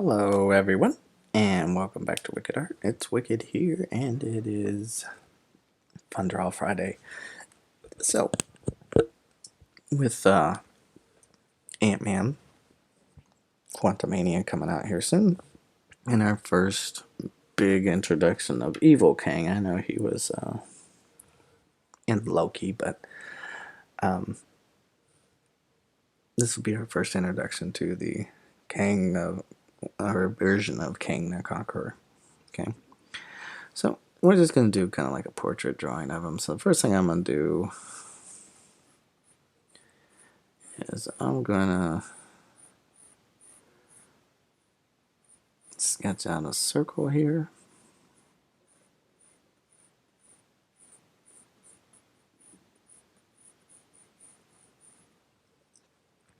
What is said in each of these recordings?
Hello, everyone, and welcome back to Wicked Art. It's Wicked here, and it is Fun Draw Friday. So, with Ant-Man Quantumania coming out here soon, and our first big introduction of Evil Kang. I know he was in Loki, but this will be our first introduction to the Kang, our version of Kang the Conqueror. Okay, so we're just going to do kind of like a portrait drawing of him. So the first thing I'm going to do is I'm going to sketch out a circle here.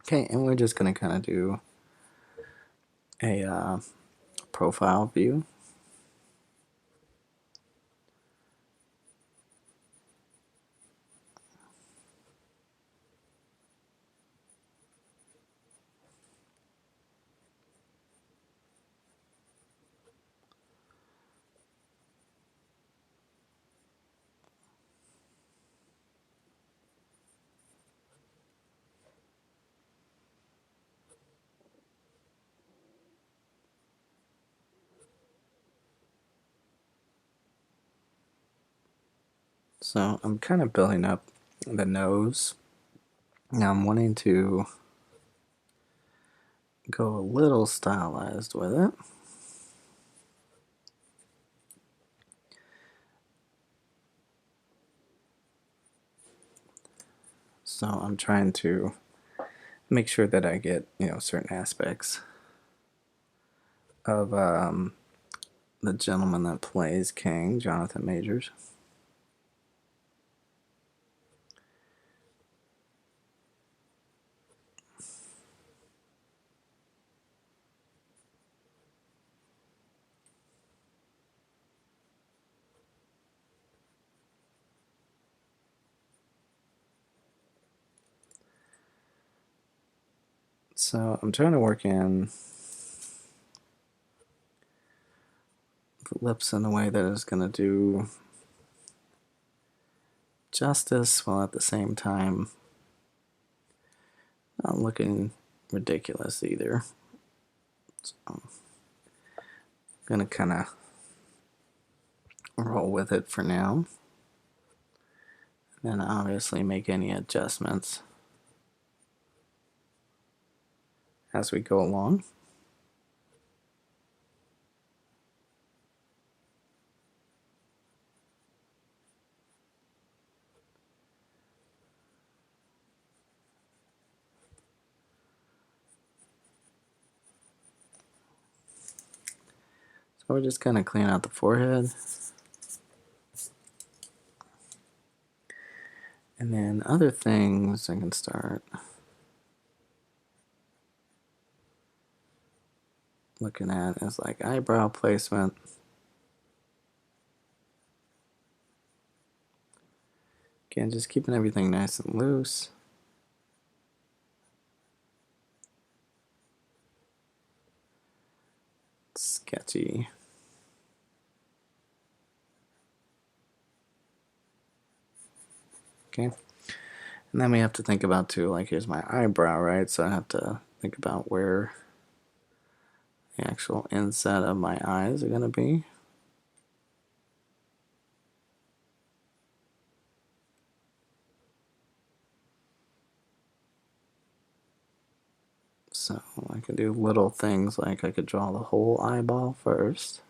Okay, and we're just going to kind of do a profile view. So I'm kind of building up the nose. Now I'm wanting to go a little stylized with it. So I'm trying to make sure that I get, certain aspects of the gentleman that plays Kang, Jonathan Majors. So I'm trying to work in the lips in a way that is going to do justice while at the same time not looking ridiculous either. So I'm going to kind of roll with it for now. And then obviously make any adjustments as we go along. So we're just kind of clean out the forehead. And then other things I can start looking at is like eyebrow placement. Again, just keeping everything nice and loose. Sketchy. Okay. And then we have to think about too, like here's my eyebrow, right? So I have to think about where the actual inset of my eyes are going to be. So I can do little things like I could draw the whole eyeball first.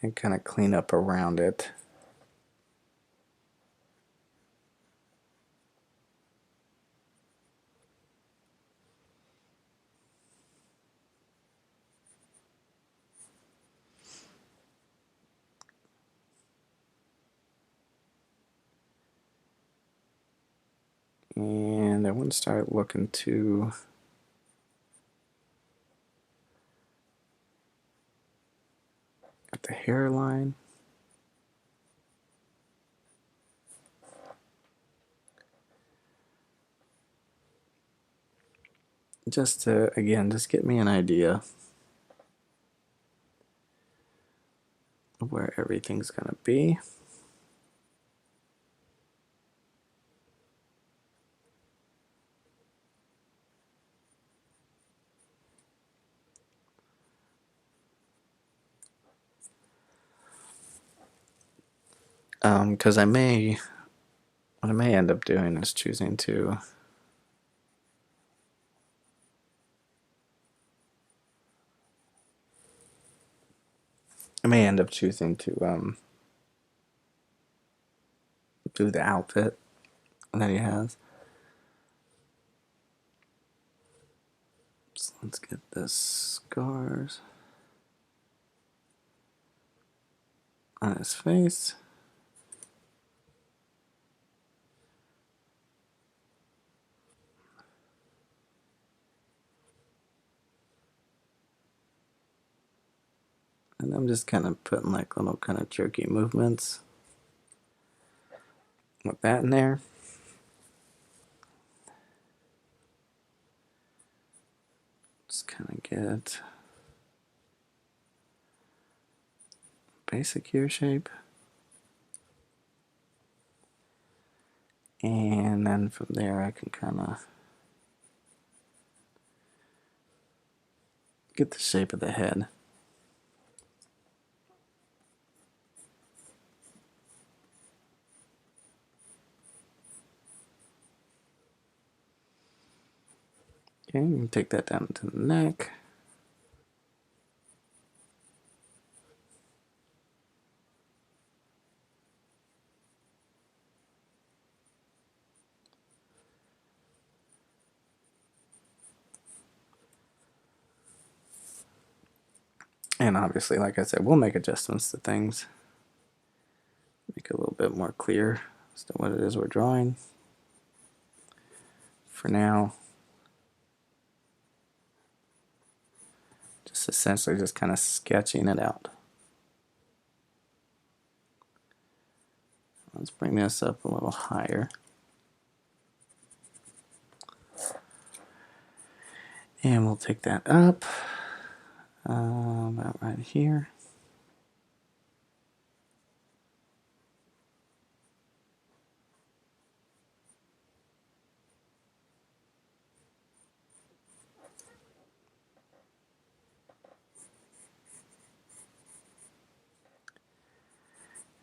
And kind of clean up around it. And I want to start looking to Got the hairline. Just to, again, just get me an idea of where everything's going to be. Because what I may end up doing is choosing to do the outfit that he has. So let's get the scars on his face. And I'm just kind of putting like little kind of jerky movements with that in there. Just kind of get basic ear shape. And then from there I can kind of get the shape of the head. Okay, you can take that down to the neck. And obviously, like I said, we'll make adjustments to things. Make it a little bit more clear as to what it is we're drawing. For now, just essentially just kind of sketching it out. Let's bring this up a little higher. And we'll take that up about right here.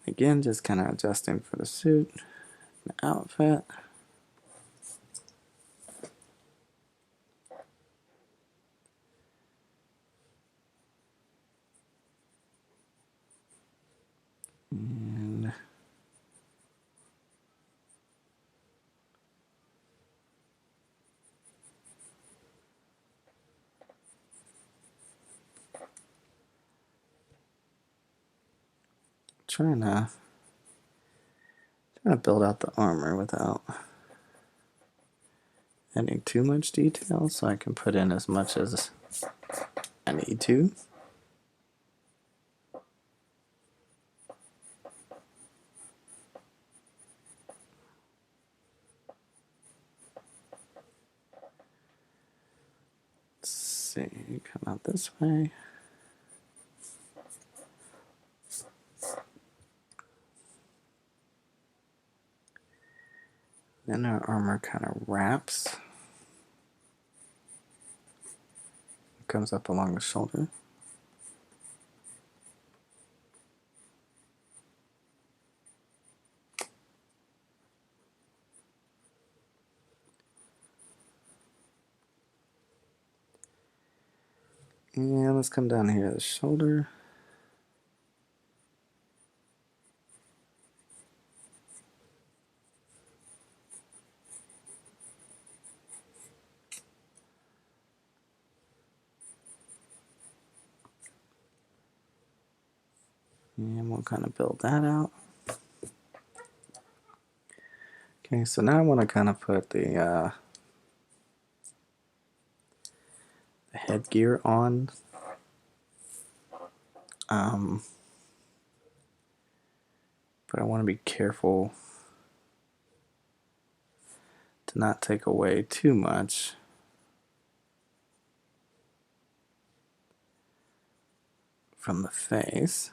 Again, just kind of adjusting for the suit, the outfit. And trying to build out the armor without adding too much detail, so I can put in as much as I need to. Let's see, come out this way. Then our armor kind of wraps. Comes up along the shoulder. And let's come down here to the shoulder. And we'll kind of build that out. Okay, so now I want to kind of put the headgear on. but I want to be careful to not take away too much from the face.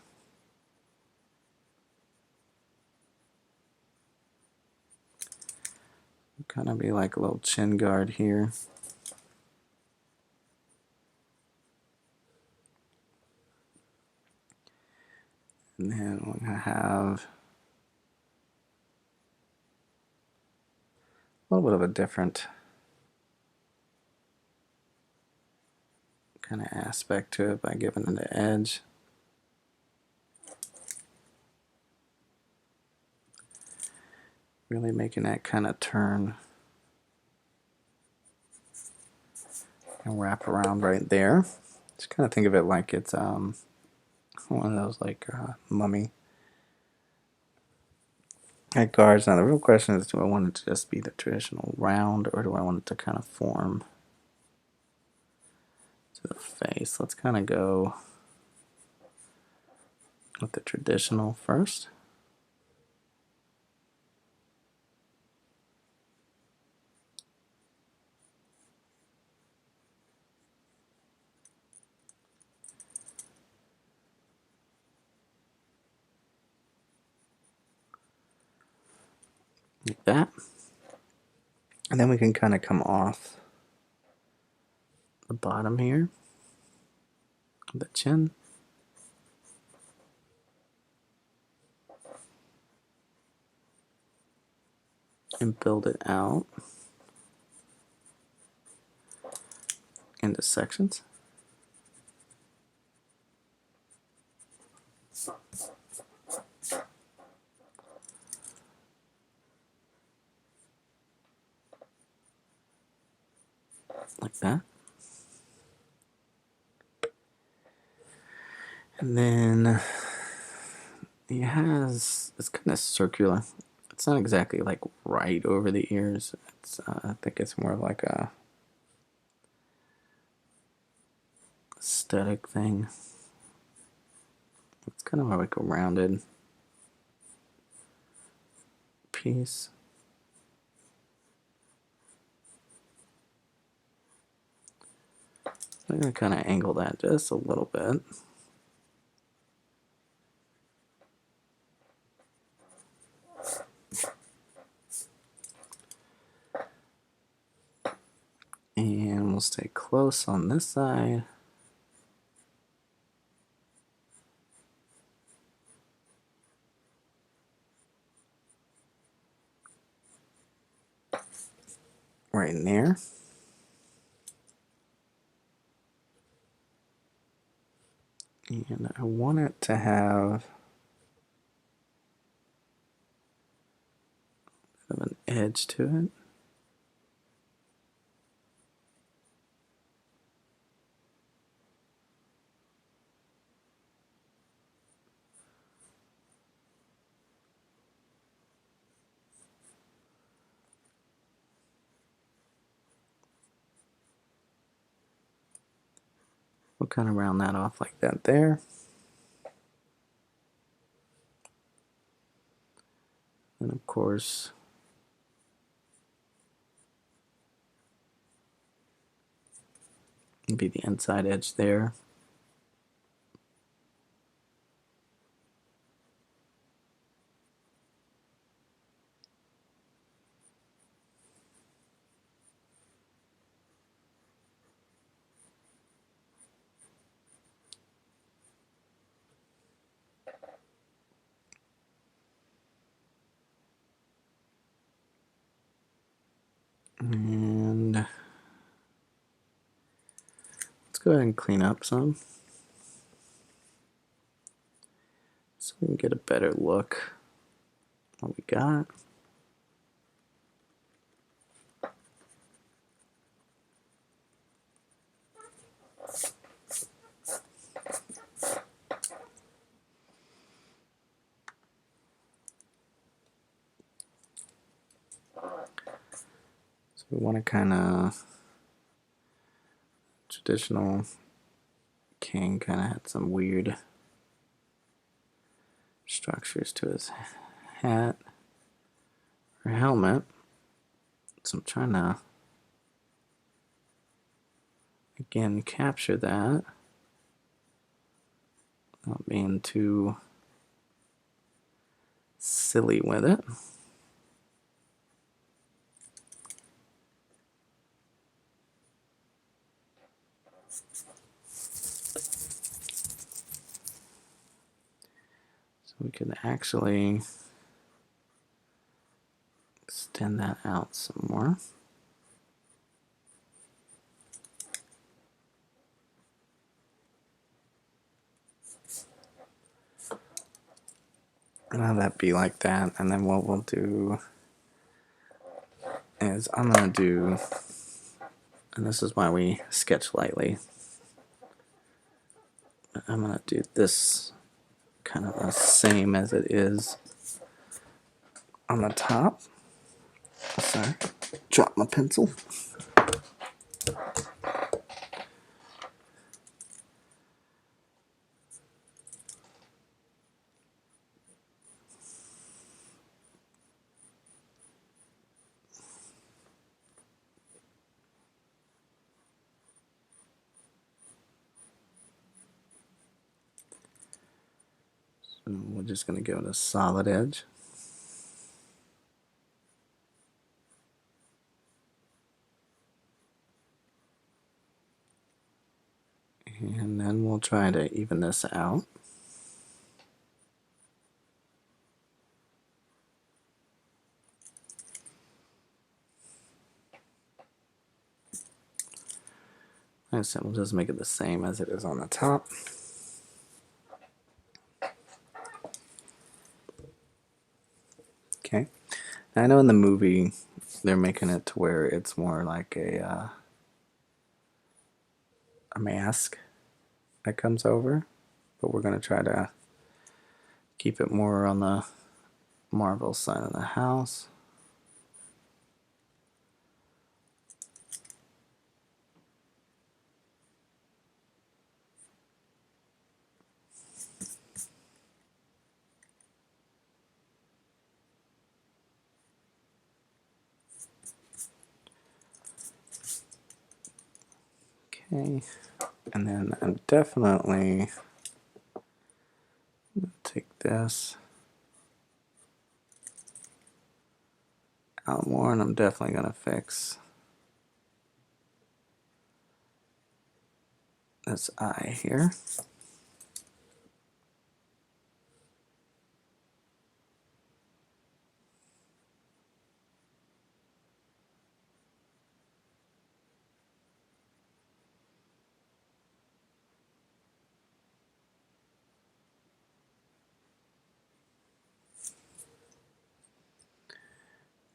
Kind of be like a little chin guard here. And then we're going to have a little bit of a different kind of aspect to it by giving it the edge. Really making that kind of turn and wrap around right there. Just kind of think of it like it's one of those like mummy head guards. Now the real question is, do I want it to just be the traditional round, or do I want it to kind of form to the face? Let's kind of go with the traditional first. Like that. And then we can kind of come off the bottom here, the chin, and build it out into sections. Like that. And then it's kind of circular. It's not exactly like right over the ears. I think it's more of like a aesthetic thing. It's kind of like a rounded piece. I'm going to kind of angle that just a little bit. And we'll stay close on this side. Right in there. And I want it to have a bit of an edge to it. We'll kind of round that off like that there. And of course, be the inside edge there. And let's go ahead and clean up some so we can get a better look at what we got. So we want to kind of traditional King kind of had some weird structures to his hat or helmet. So I'm trying to, again, capture that without being too silly with it. So we could actually extend that out some more. And have that be like that. And then what we'll do is I'm going to do, and this is why we sketch lightly, I'm going to do this kind of the same as it is on the top. Sorry, drop my pencil. So we're just going to go to solid edge. And then we'll try to even this out. Like I said, we'll just make it the same as it is on the top. Okay. I know in the movie they're making it to where it's more like a mask that comes over, but we're going to try to keep it more on the Marvel side of the house. Okay, and then I'm definitely going to take this out more, and I'm definitely going to fix this eye here.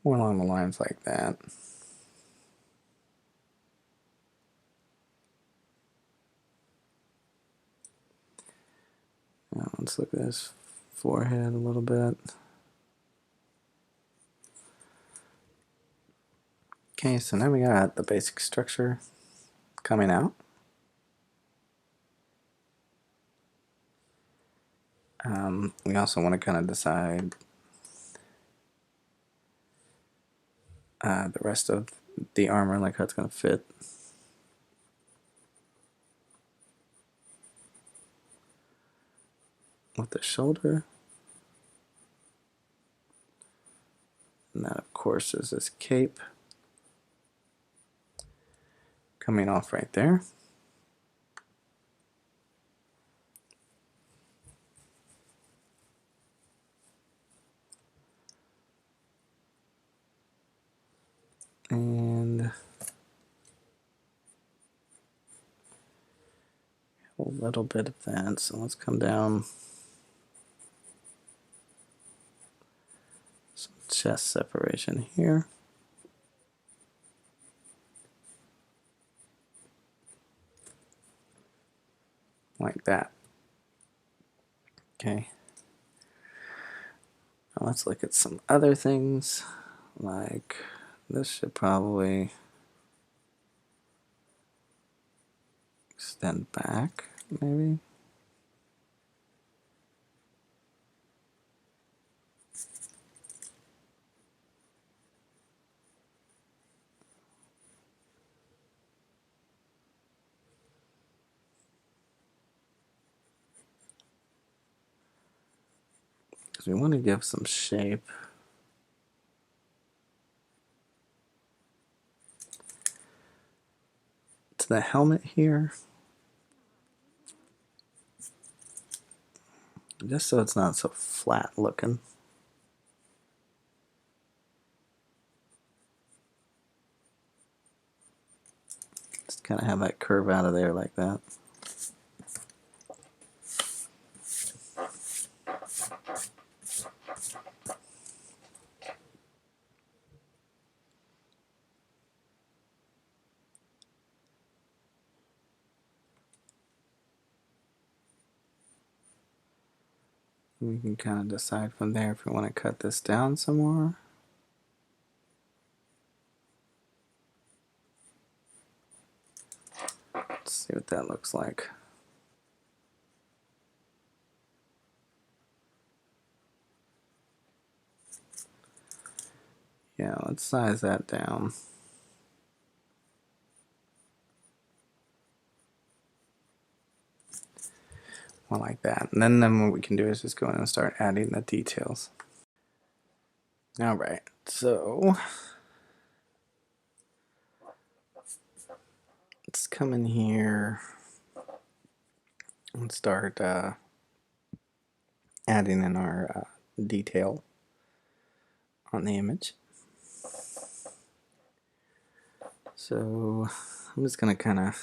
More along the lines like that. Now let's look at his forehead a little bit. Okay, so now we got the basic structure coming out. We also want to kind of decide the rest of the armor, like how it's going to fit. With the shoulder. And that, of course, is his cape coming off right there. And a little bit of that. So let's come down some chest separation here. Like that. Okay. Now let's look at some other things. Like this should probably extend back, maybe. we want to give some shape to the helmet here, just so it's not so flat looking. Just kind of have that curve out of there like that. We can kind of decide from there if we want to cut this down some more. Let's see what that looks like. Yeah, let's size that down. More like that. And then what we can do is just go in and start adding the details. Alright, so let's come in here and start adding in our detail on the image. So I'm just going to kind of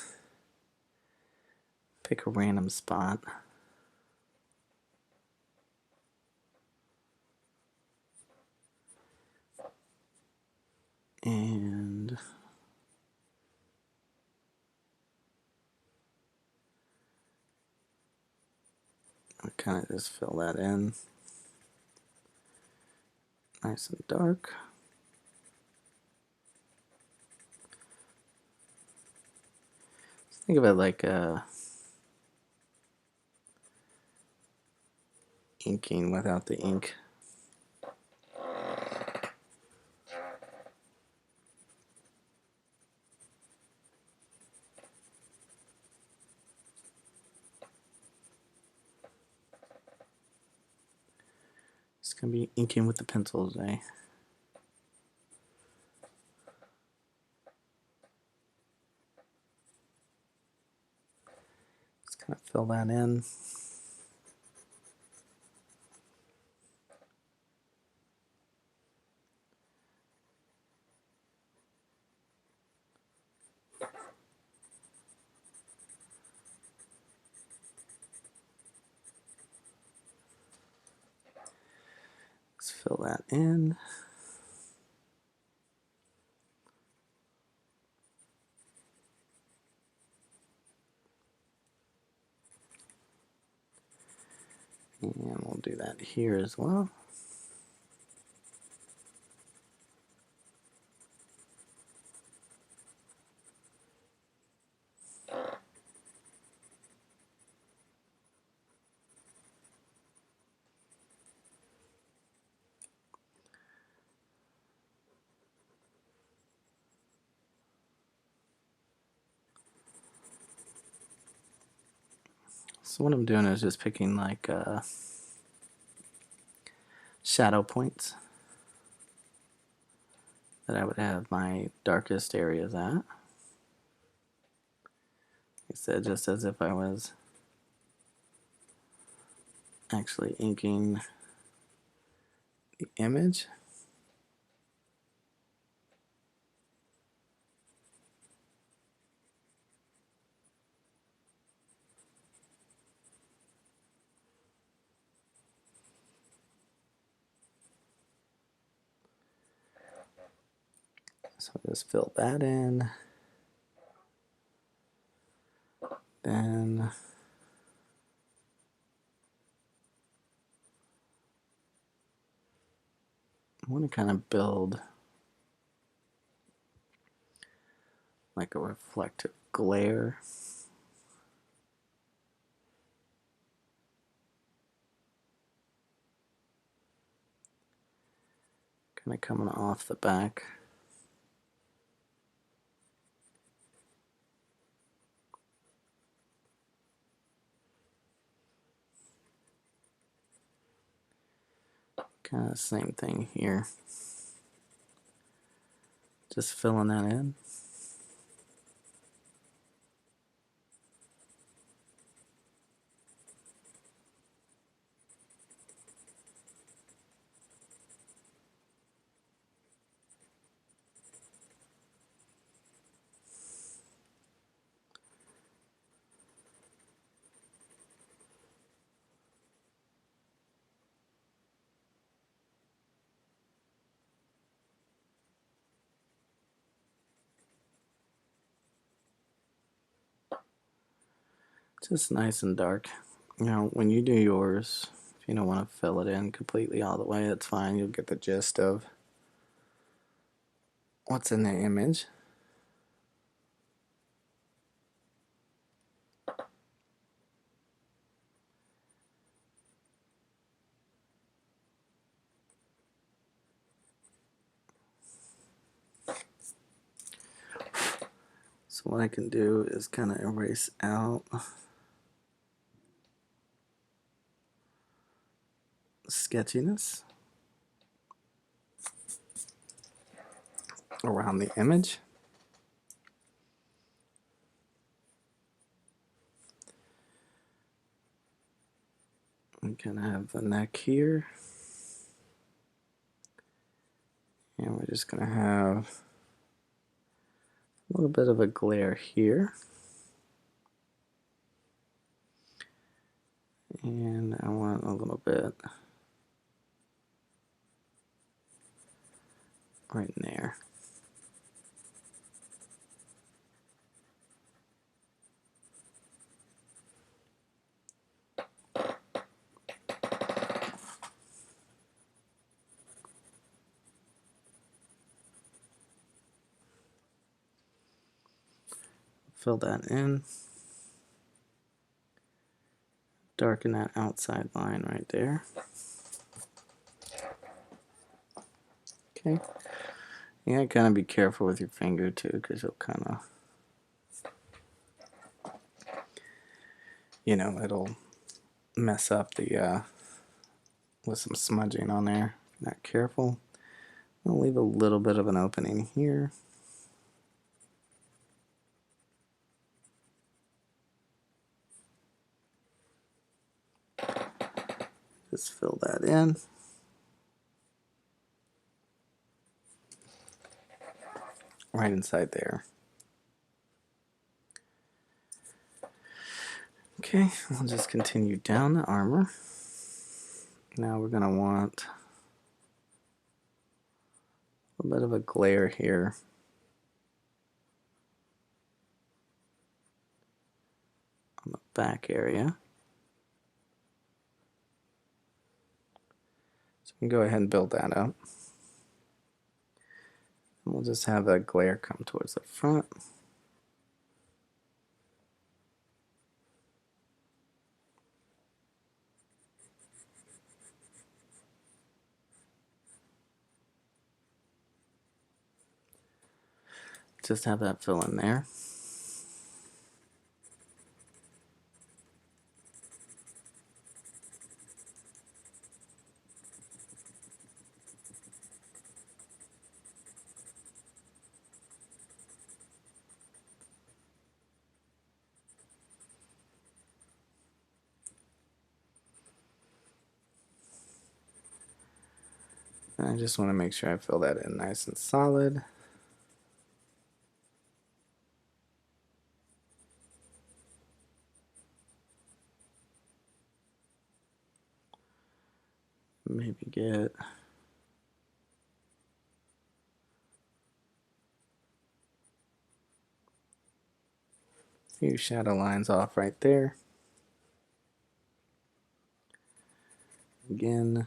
pick a random spot. And I'll kind of just fill that in nice and dark. Think of it like inking without the ink. It's going to be inking with the pencil today. Just kind of fill that in. Let's fill that in. And we'll do that here as well. So what I'm doing is just picking like shadow points that I would have my darkest areas at. Like I said, just as if I was actually inking the image. So just fill that in. Then I want to kind of build like a reflective glare. Kind of coming off the back. Kind of same thing here. Just filling that in. Just nice and dark. Now, when you do yours, if you don't want to fill it in completely all the way, that's fine. You'll get the gist of what's in the image. So what I can do is kind of erase out sketchiness around the image. We kind of have the neck here. And we're just going to have a little bit of a glare here. And I want a little bit right in there. Fill that in. Darken that outside line right there. Okay. You gotta kind of be careful with your finger too, because you'll kind of, you know, it'll mess up the, with some smudging on there. If you're not careful. I'll leave a little bit of an opening here. Just fill that in. Right inside there. Okay, we'll just continue down the armor. Now we're going to want a bit of a glare here. On the back area. So we can go ahead and build that up. And we'll just have that glare come towards the front. Just have that fill in there. And I just want to make sure I fill that in nice and solid. Maybe get a few shadow lines off right there. Again,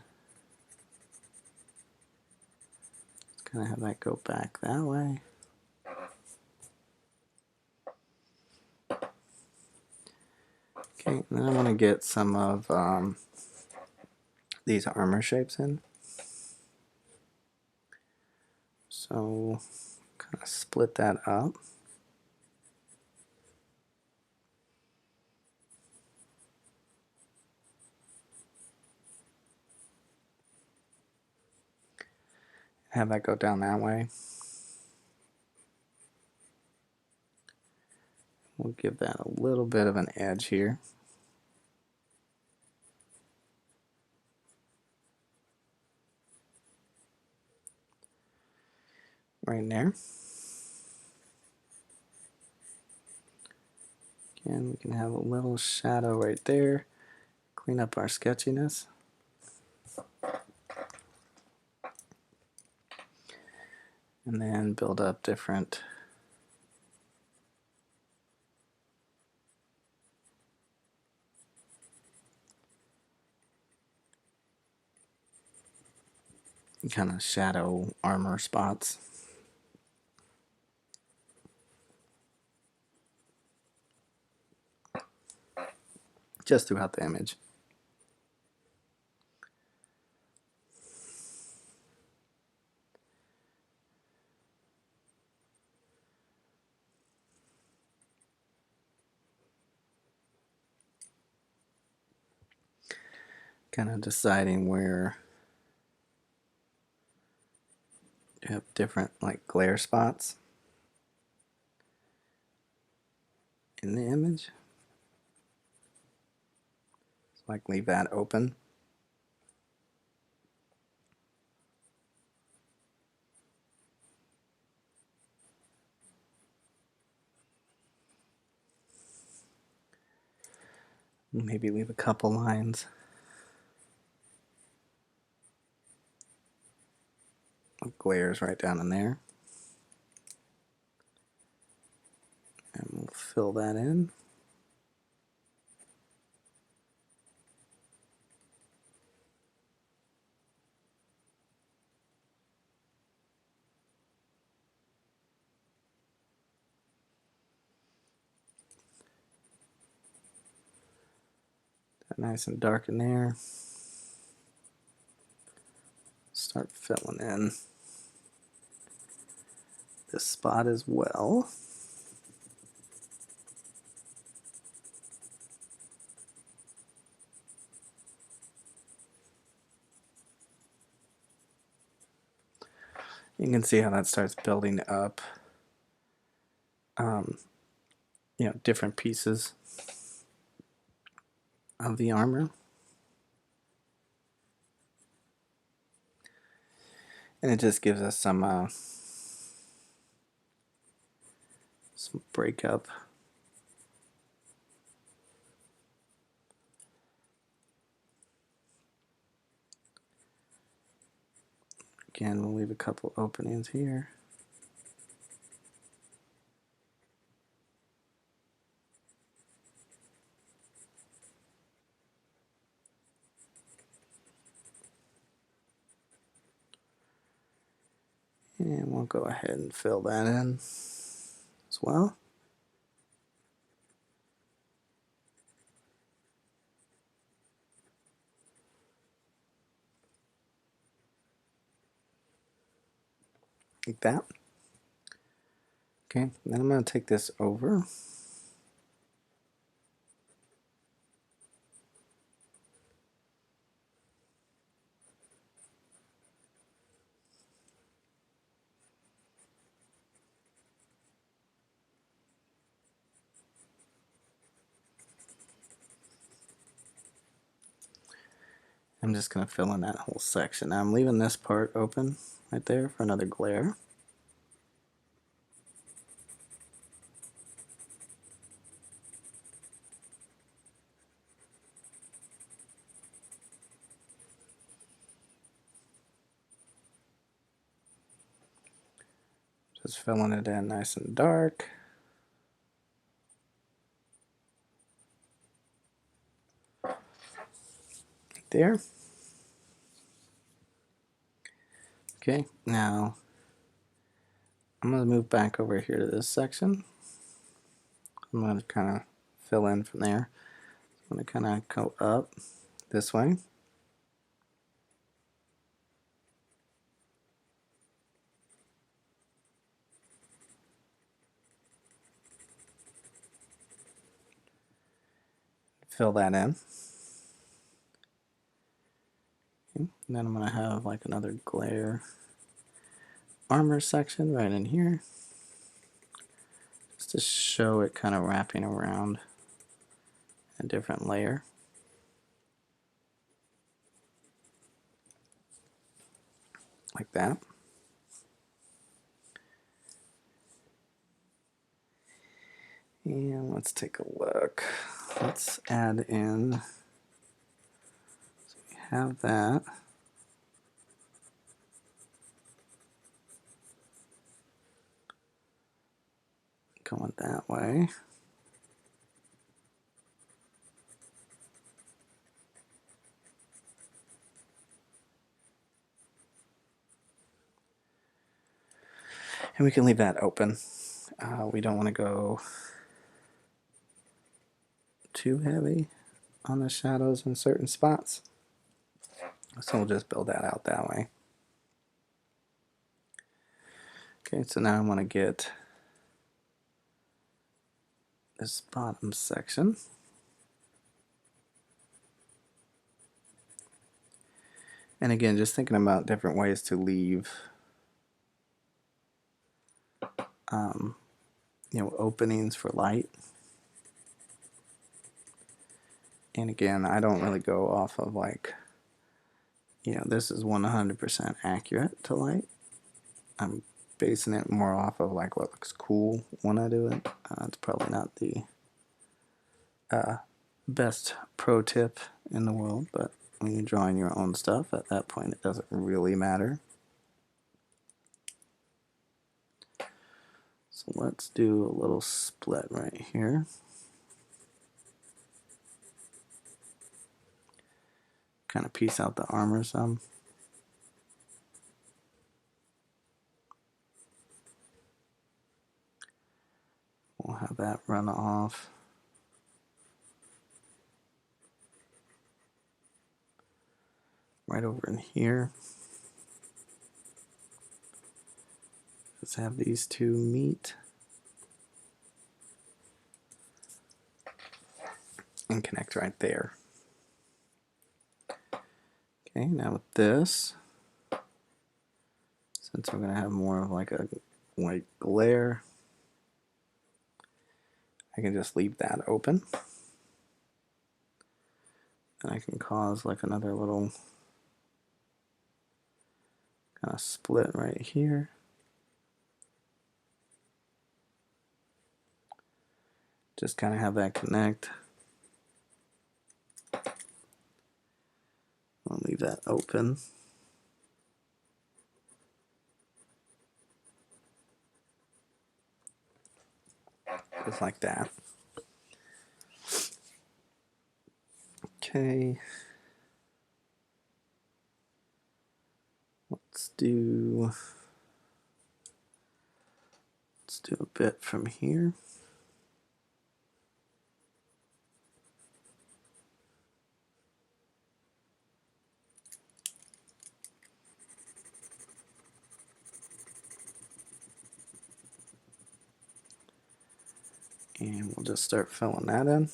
kind of have that go back that way. Okay, and then I want to get some of these armor shapes in. So, kind of split that up. have that go down that way. We'll give that a little bit of an edge here. Right in there. Again, we can have a little shadow right there. Clean up our sketchiness. And then build up different kind of shadow armor spots. Just throughout the image. Kind of deciding where you have different like glare spots in the image. So like leave that open. Maybe leave a couple lines of glares right down in there. And we'll fill that in. That nice and dark in there. Start filling in this spot as well. You can see how that starts building up, different pieces of the armor. And it just gives us some breakup. Again, we'll leave a couple openings here. And we'll go ahead and fill that in as well. Like that. Okay, then I'm going to take this over. I'm just going to fill in that whole section. Now I'm leaving this part open right there for another glare. Just filling it in nice and dark. Right there. Okay, now I'm going to move back over here to this section. I'm going to kind of fill in from there. I'm going to kind of go up this way. Fill that in. Okay. And then I'm going to have like another glare armor section right in here, just to show it kind of wrapping around a different layer. Like that. And let's take a look. Let's add in, so we have that. Going that way. And we can leave that open. We don't want to go too heavy on the shadows in certain spots. So we'll just build that out that way. Okay, so now I want to get this bottom section. And again, just thinking about different ways to leave openings for light. And again, I don't really go off of like, this is 100% accurate to light. I'm basing it more off of like what looks cool when I do it. It's probably not the best pro tip in the world, but when you're drawing your own stuff, at that point it doesn't really matter. So let's do a little split right here. Kind of piece out the armor some. We'll have that run off. Right over in here. Let's have these two meet. And connect right there. Okay, now with this, since we're going to have more of like a white glare, I can just leave that open. And I can cause like another little kind of split right here. Just kind of have that connect. I'll leave that open. Just like that. Okay. Let's do a bit from here. And we'll just start filling that in.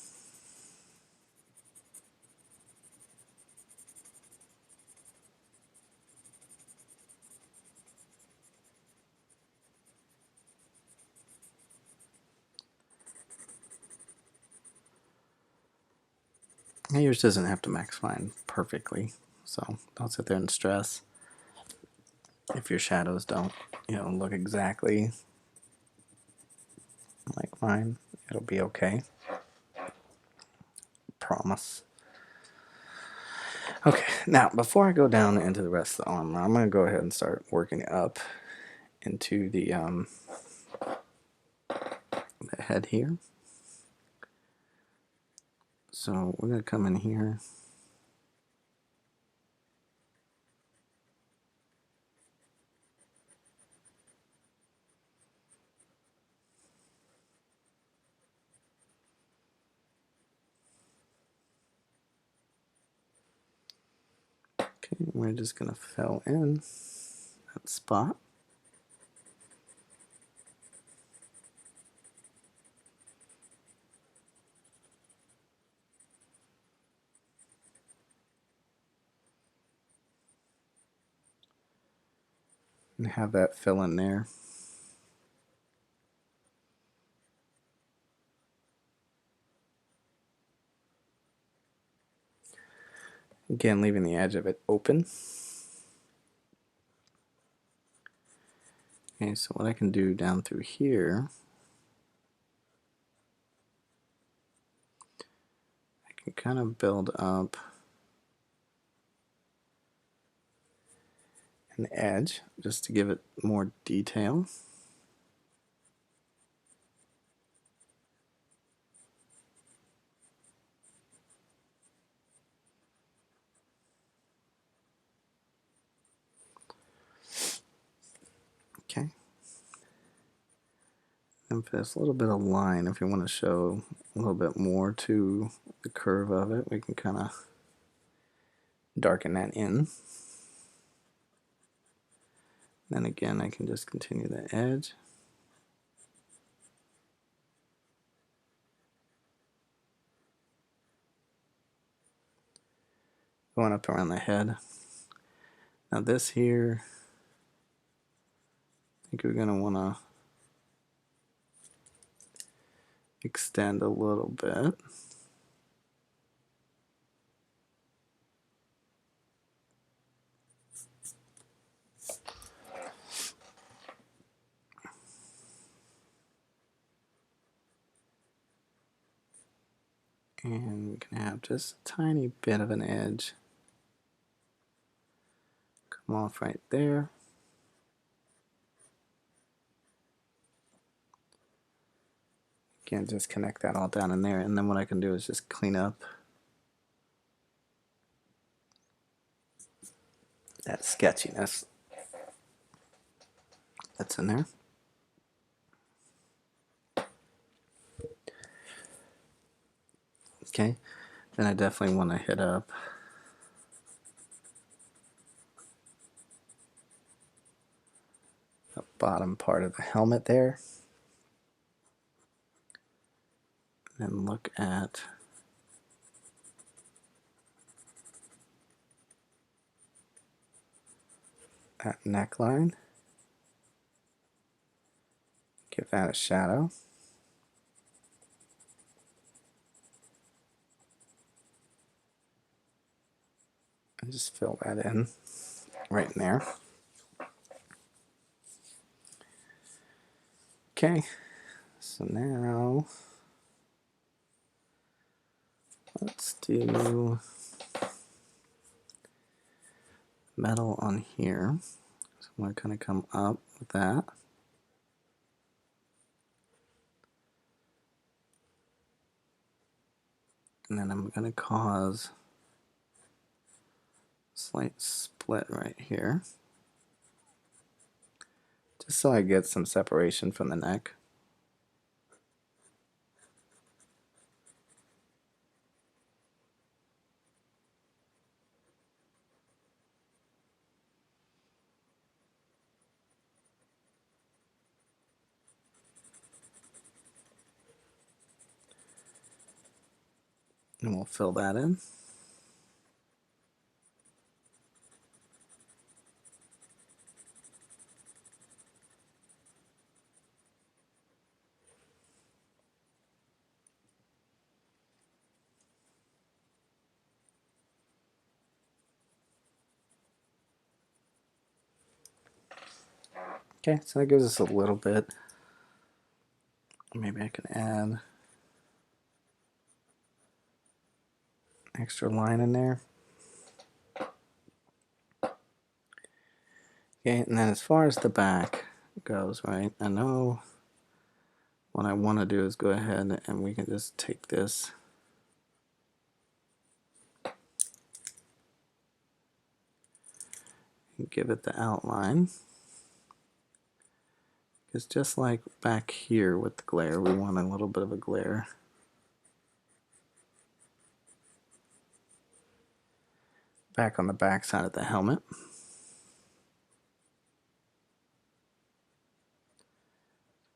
Now yours doesn't have to max fine perfectly, so don't sit there and stress if your shadows don't, look exactly like mine. It'll be okay. Promise. Okay, now before I go down into the rest of the armor, I'm going to go ahead and start working up into the head here. So we're going to come in here. Okay, we're just going to fill in that spot. and have that fill in there. Again, leaving the edge of it open. Okay, so what I can do down through here, I can kind of build up an edge just to give it more detail. Okay. And for this little bit of line, if you want to show a little bit more to the curve of it, we can kind of darken that in. Then again, I can just continue the edge. Going up around the head. Now this here, I think we're going to want to extend a little bit. And we can have just a tiny bit of an edge come off right there. Again, just connect that all down in there, and then what I can do is just clean up that sketchiness that's in there. Okay, then I definitely want to hit up the bottom part of the helmet there, and look at that neckline. Give that a shadow. And just fill that in right in there. Okay, so now let's do metal on here. So I'm going to kind of come up with that. And then I'm going to cause a slight split right here, just so I get some separation from the neck. And we'll fill that in. Okay, so that gives us a little bit. Maybe I can add extra line in there. Okay, and then as far as the back goes, right, I know what I want to do is go ahead and we can just take this and give it the outline. Because just like back here with the glare, we want a little bit of a glare. Back on the back side of the helmet.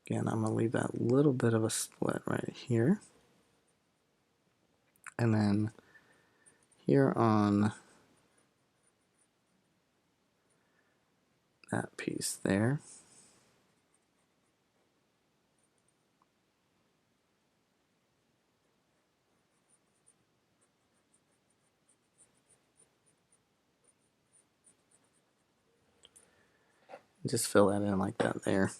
Again, I'm going to leave that little bit of a split right here. And then here on that piece there. Just fill that in like that there.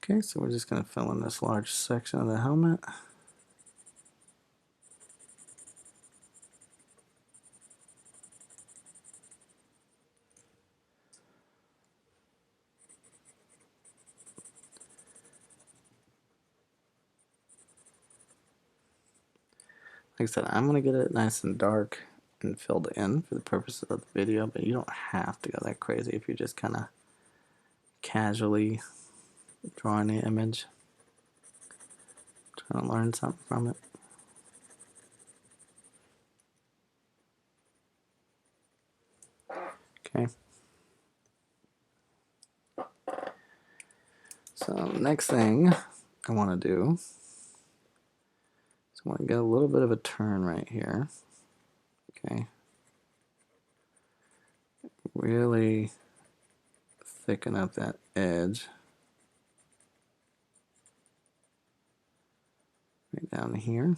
Okay, so we're just going to fill in this large section of the helmet. Like I said, I'm going to get it nice and dark and filled in for the purposes of the video, but you don't have to go that crazy if you're just kind of casually drawing the image, trying to learn something from it. Okay. So next thing I want to do is I want to get a little bit of a turn right here. Okay. Really thicken up that edge right down here.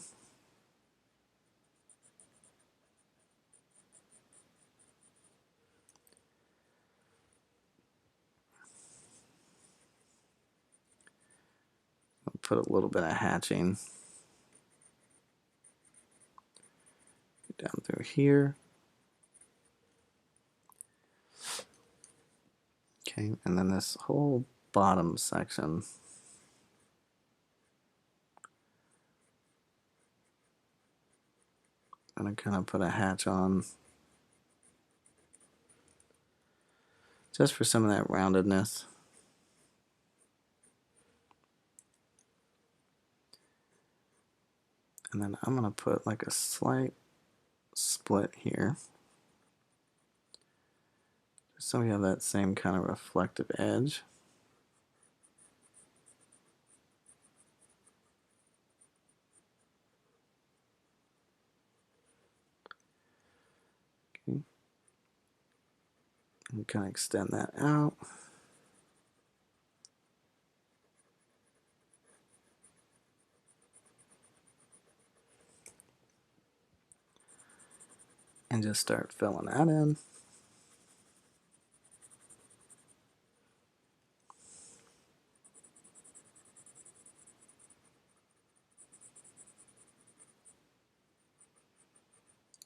I'll put a little bit of hatching down through here. Okay, and then this whole bottom section, I'm going to kind of put a hatch on just for some of that roundedness. And then I'm going to put like a slight split here, so we have that same kind of reflective edge. Okay. And kind of extend that out. And just start filling that in.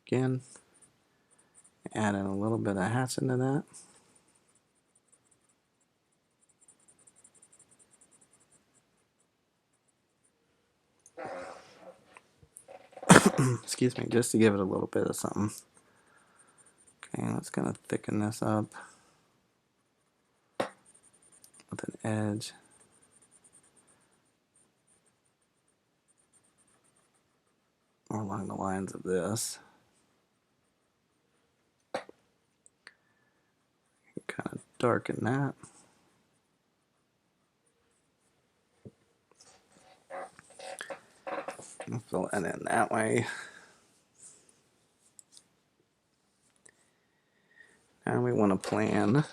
Again, add in a little bit of hatch into that. Excuse me, just to give it a little bit of something. Okay, let's kind of thicken this up with an edge. Or along the lines of this. Kind of darken that. And fill it in that way. Now we want to plan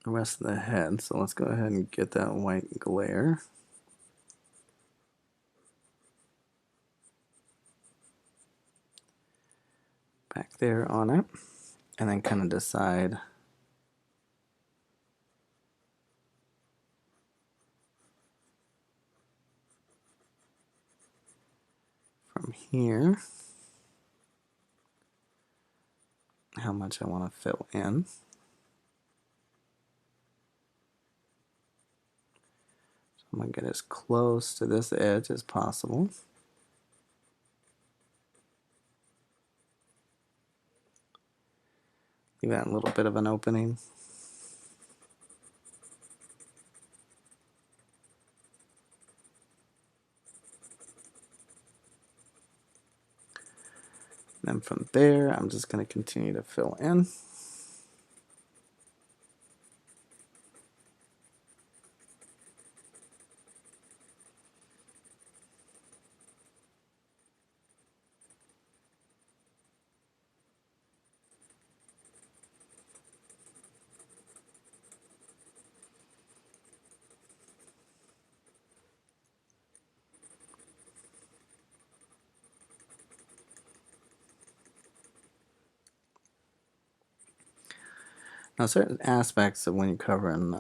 the rest of the head. So let's go ahead and get that white glare. Back there on it. And then kind of decide from here how much I want to fill in. So I'm going to get as close to this edge as possible. Leave that a little bit of an opening. And then from there, I'm just going to continue to fill in. Now, certain aspects of when you're covering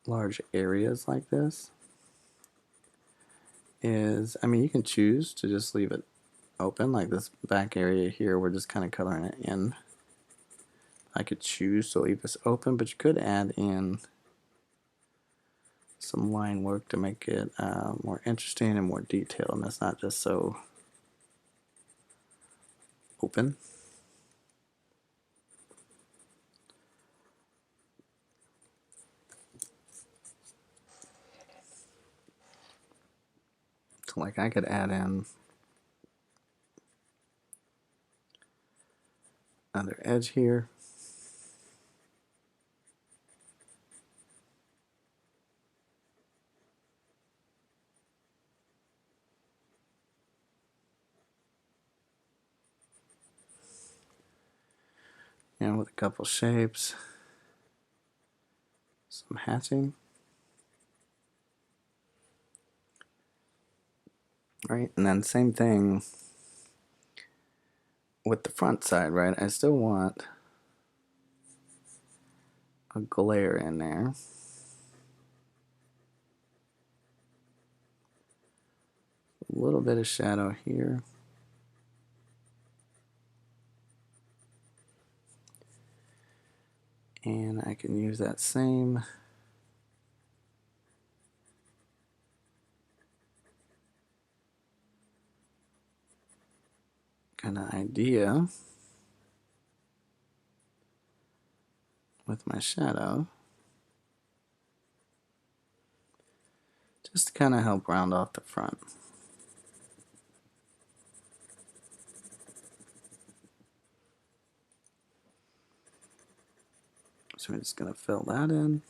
large areas like this is, I mean, you can choose to just leave it open, like this back area here, we're just kind of coloring it in. I could choose to leave this open, but you could add in some line work to make it more interesting and more detailed, and it's not just so open. So like I could add in another edge here. And with a couple shapes, some hatching. Right, and then same thing with the front side, right? I still want a glare in there. A little bit of shadow here. And I can use that same kind of idea with my shadow, just to kind of help round off the front. So we're just going to fill that in.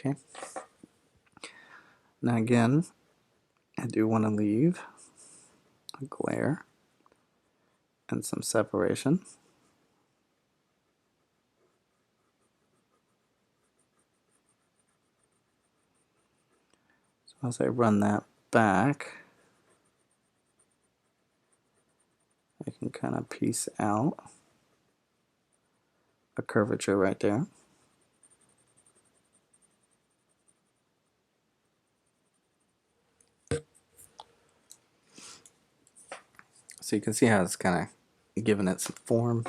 Okay. Now again, I do want to leave a glare and some separation. So as I run that back, I can kind of piece out a curvature right there. So you can see how it's kind of giving it some form.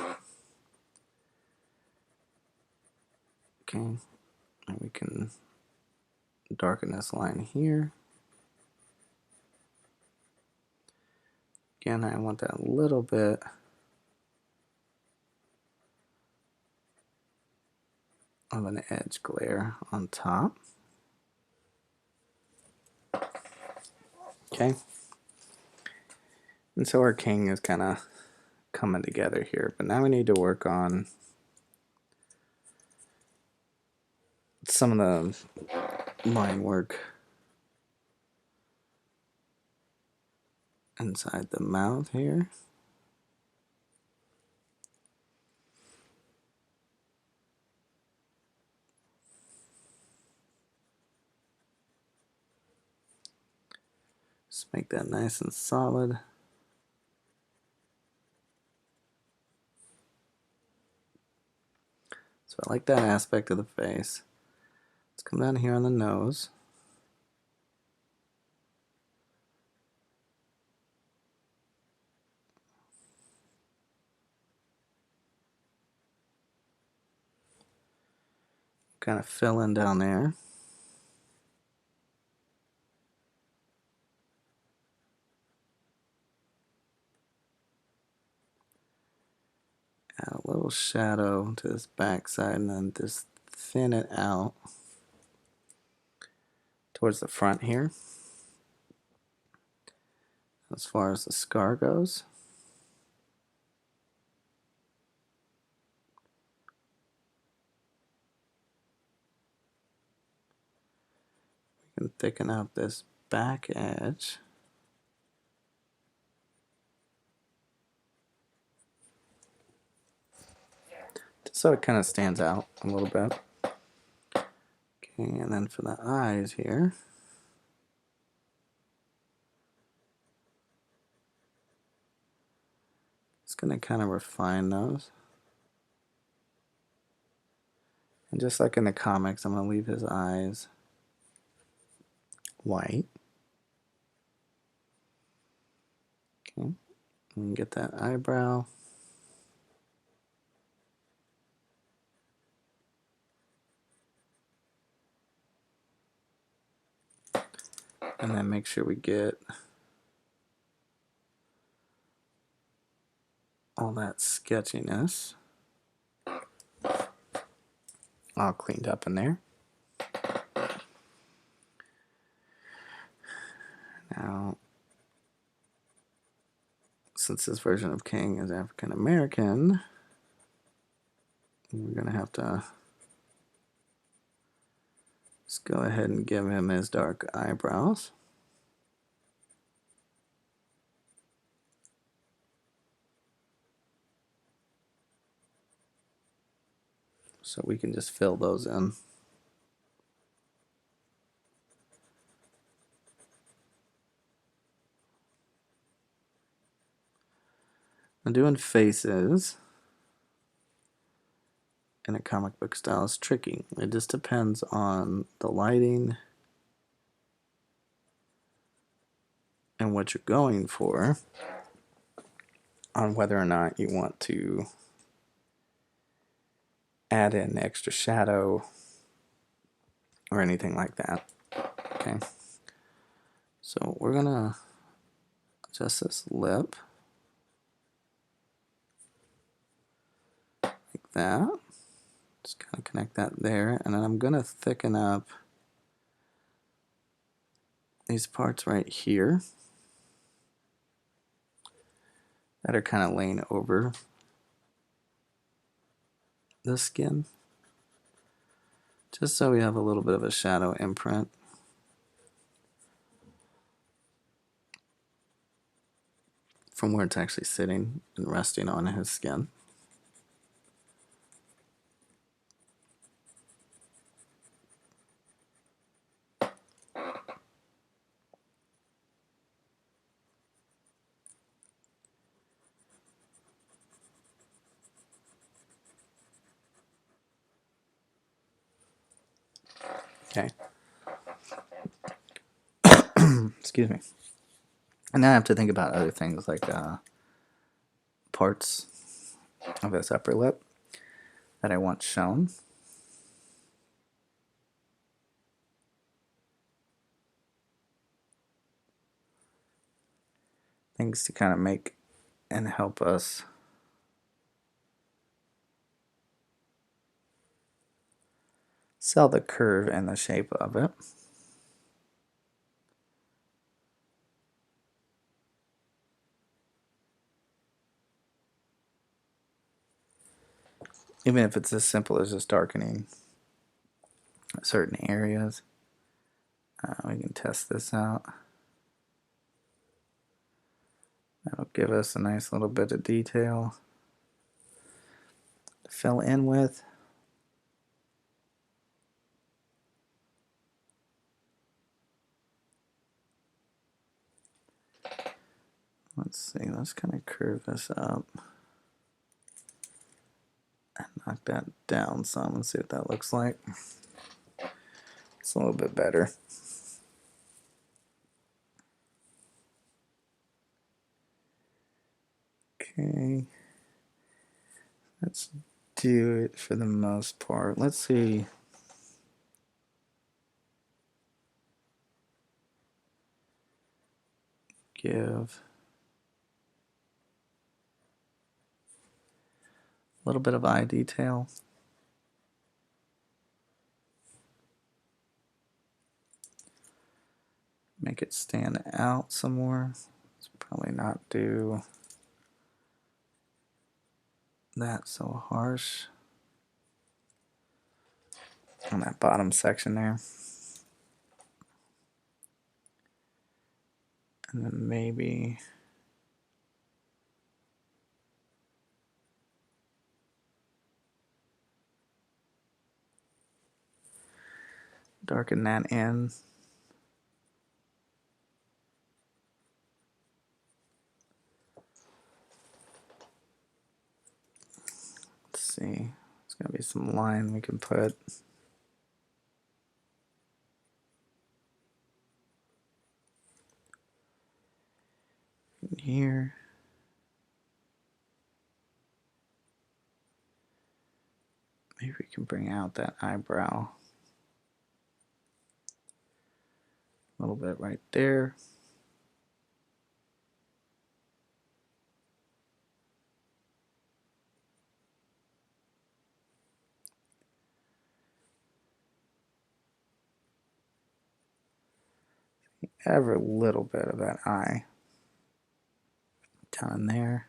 Okay, and we can darken this line here. Again, I want that little bit of an edge glare on top. Okay, and so our king is kind of coming together here, but now we need to work on some of the line work inside the mouth here. Just make that nice and solid. So I like that aspect of the face. Let's come down here on the nose. Kind of fill in down there. Add a little shadow to this back side and then just thin it out towards the front here. As far as the scar goes. We can thicken up this back edge. Just so it kind of stands out a little bit. Okay, and then for the eyes here, it's going to kind of refine those. And just like in the comics, I'm going to leave his eyes white. Okay, and get that eyebrow. And then make sure we get all that sketchiness all cleaned up in there. Now, since this version of Kang is African American, we're going to have to just go ahead and give him his dark eyebrows. So we can just fill those in. Now doing faces in a comic book style is tricky. It just depends on the lighting and what you're going for on whether or not you want to add in extra shadow or anything like that. Okay, so we're gonna adjust this lip like that. Just kind of connect that there, and then I'm gonna thicken up these parts right here that are kind of laying over the skin, just so we have a little bit of a shadow imprint. From where it's actually sitting and resting on his skin. Okay. Excuse me. And now I have to think about other things like parts of his upper lip that I want shown. Things to kind of make and help us sell the curve and the shape of it. Even if it's as simple as just darkening certain areas. We can test this out. That'll give us a nice little bit of detail to fill in with. Let's see, let's kind of curve this up and knock that down some and see what that looks like. It's a little bit better. Okay, let's do it for the most part. Let's see. Give a little bit of eye detail. Make it stand out some more. Let's probably not do that so harsh on that bottom section there. And then maybe darken that in. Let's see. There's going to be some line we can put. In here. Maybe we can bring out that eyebrow a little bit right there. Every little bit of that eye down in there.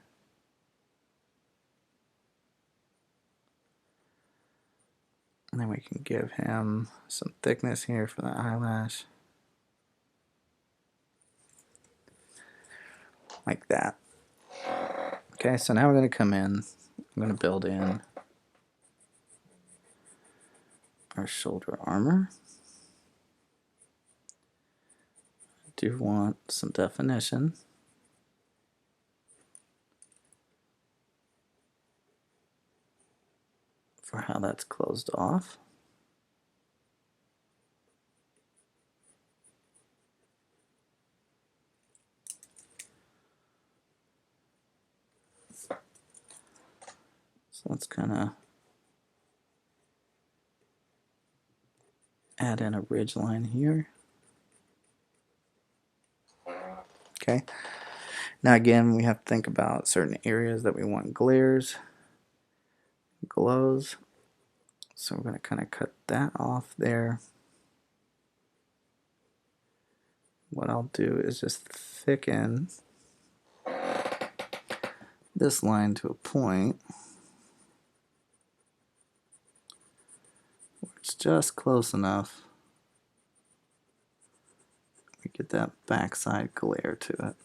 And then we can give him some thickness here for the eyelash. Like that. Okay, so now we're going to come in. I'm going to build in our shoulder armor. I do want some definition. For how that's closed off. So let's kind of add in a ridge line here. Okay. Now again, we have to think about certain areas that we want glares, glows. So we're going to kind of cut that off there. What I'll do is just thicken this line to a point where it's just close enough. We get that backside glare to it.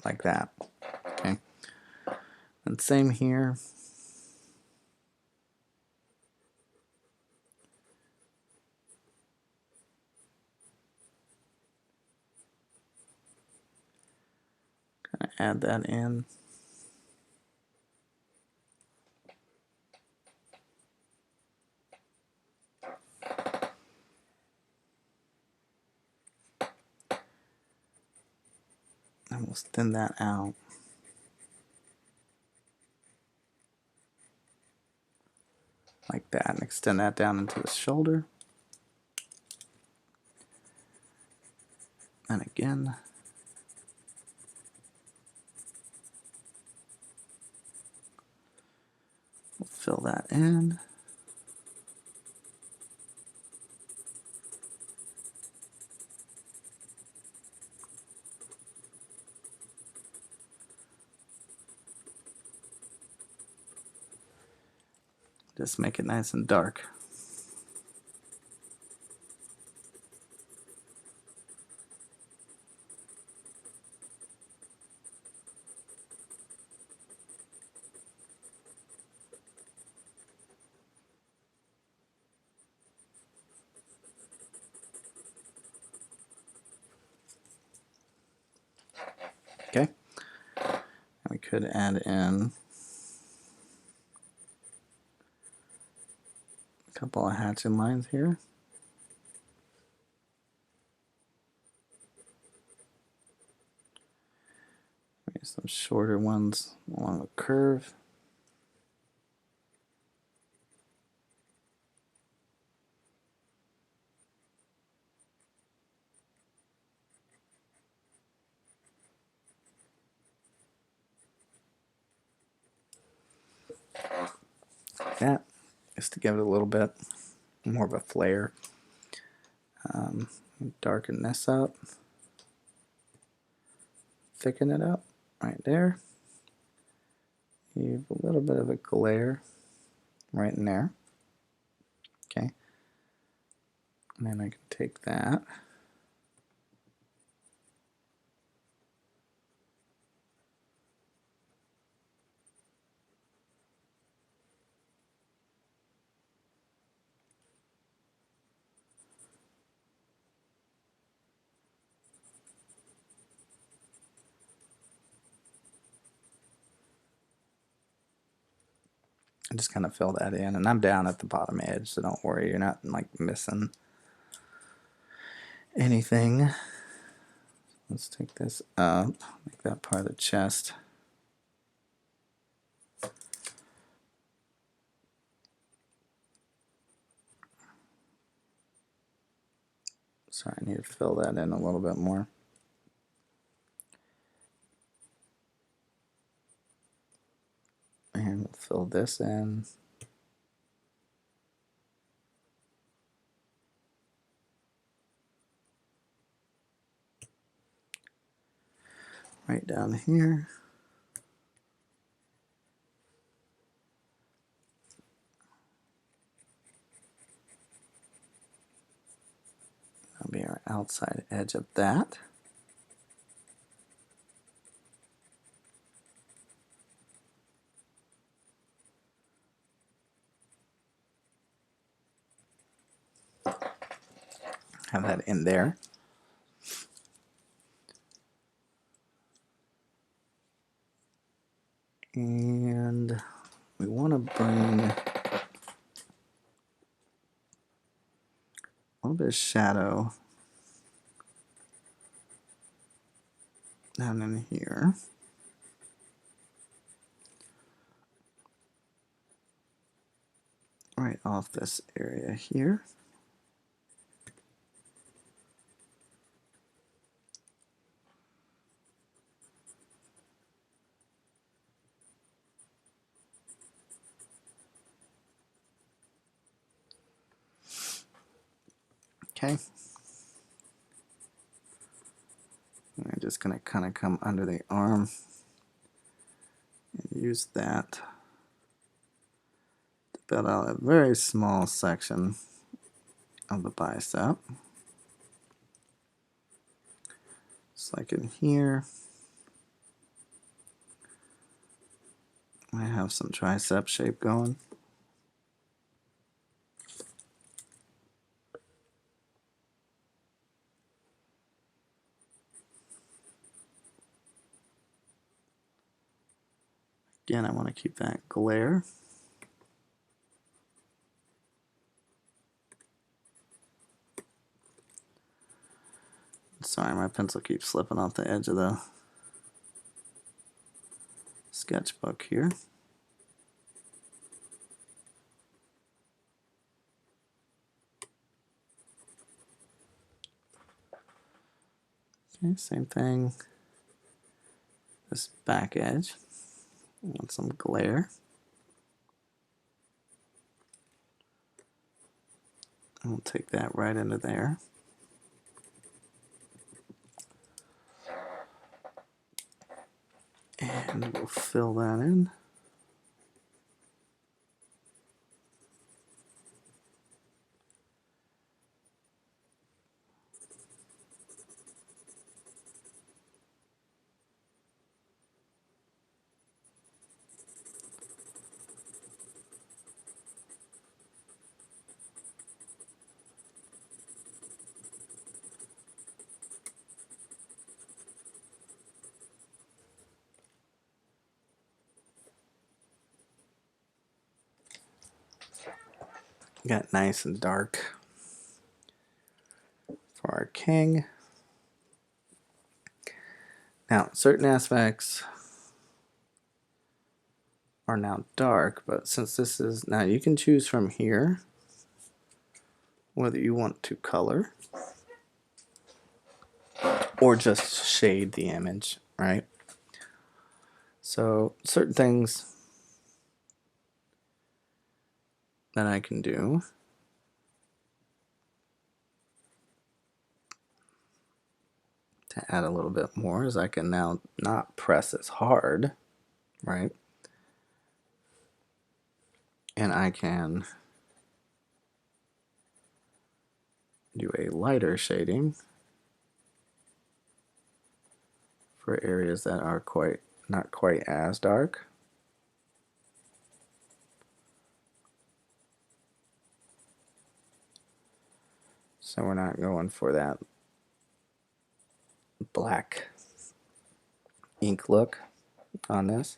Like that. Okay. And same here. Kind of add that in. And we'll thin that out. Like that, and extend that down into the shoulder. And again, we'll fill that in. Just make it nice and dark. Okay. And we could add in a couple of hatching lines here. Maybe some shorter ones along the curve. Like that, just to give it a little bit more of a flare. Darken this up, thicken it up right there. Leave a little bit of a glare right in there. Okay, and then I can take that And just kind of fill that in. And I'm down at the bottom edge, so don't worry, you're not like missing anything. Let's take this up, make that part of the chest. Sorry, I need to fill that in a little bit more. And we'll fill this in. Right down here. That'll be our outside edge of that. Have that in there. And we want to bring a little bit of shadow down in here. Right off this area here. Okay. And I'm just going to kind of come under the arm and use that to build out a very small section of the bicep. Just like in here. I have some tricep shape going. Again, I want to keep that glare. Sorry, my pencil keeps slipping off the edge of the sketchbook here. Okay, same thing. This back edge. I want some glare. And we'll take that right into there. And we'll fill that in. Got nice and dark for our king. Now, certain aspects are now dark, but since this is, now you can choose from here whether you want to color or just shade the image, right? So certain things that I can do to add a little bit more is I can now not press as hard, right? And I can do a lighter shading for areas that are not quite as dark. So we're not going for that black ink look on this.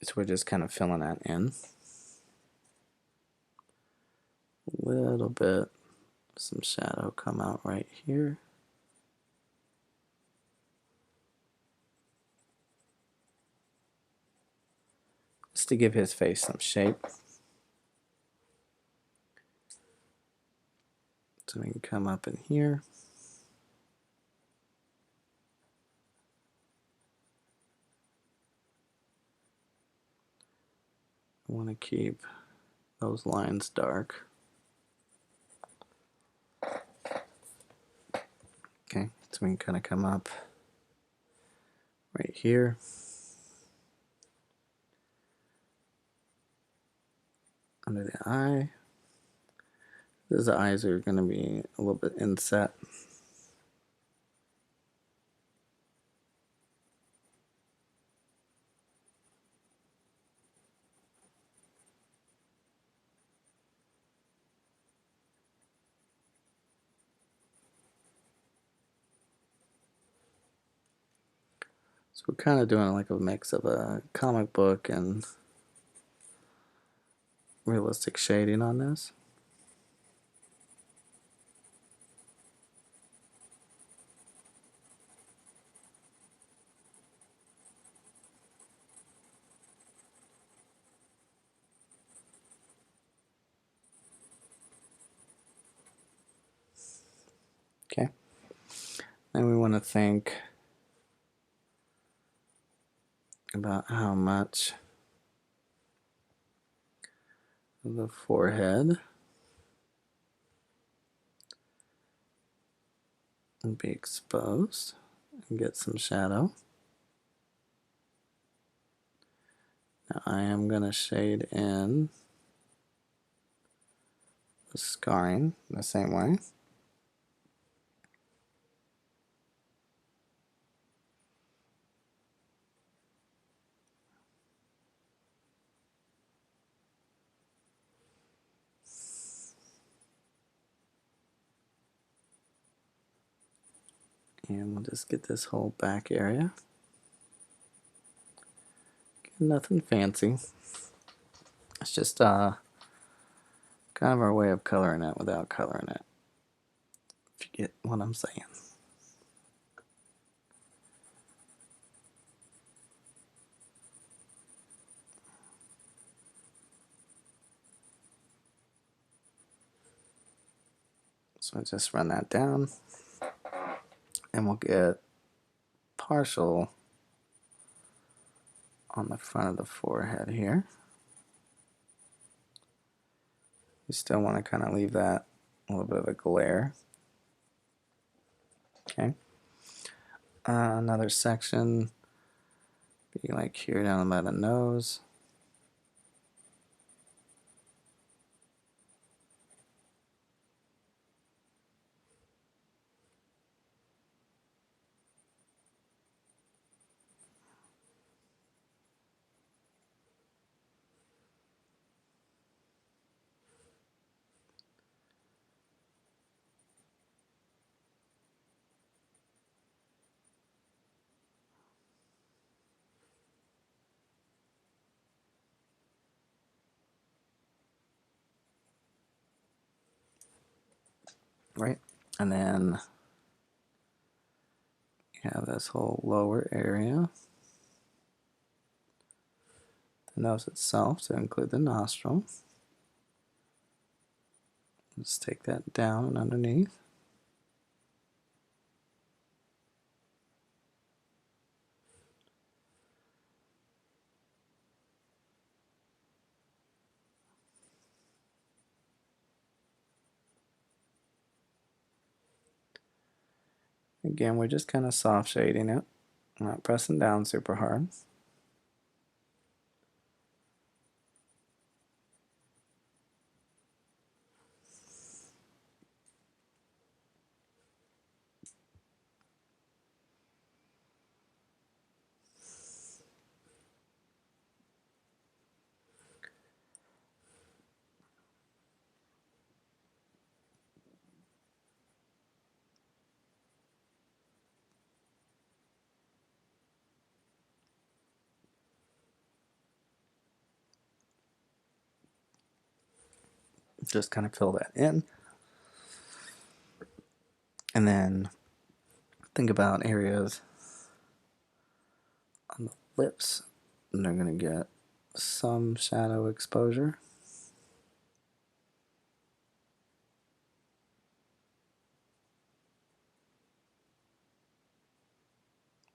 So we're just kind of filling that in. A little bit, some shadow come out right here. Just to give his face some shape. So we can come up in here. I want to keep those lines dark. Okay, so we can kind of come up right here. Under the eye. Those eyes are going to be a little bit inset. So we're kind of doing like a mix of a comic book and realistic shading on this. Okay. Then we want to think about how much of the forehead will be exposed and get some shadow. Now I am going to shade in the scarring the same way. And we'll just get this whole back area. Nothing fancy. It's just kind of our way of coloring it without coloring it. If you get what I'm saying. So I just run that down. And we'll get partial on the front of the forehead here. You still want to kind of leave that a little bit of a glare. Okay. Another section be like here down by the nose. Right? And then you have this whole lower area. The nose itself to include the nostril. Just take that down and underneath. Again, we're just kind of soft shading it, not pressing down super hard. Just kind of fill that in. And then think about areas on the lips, and they're going to get some shadow exposure.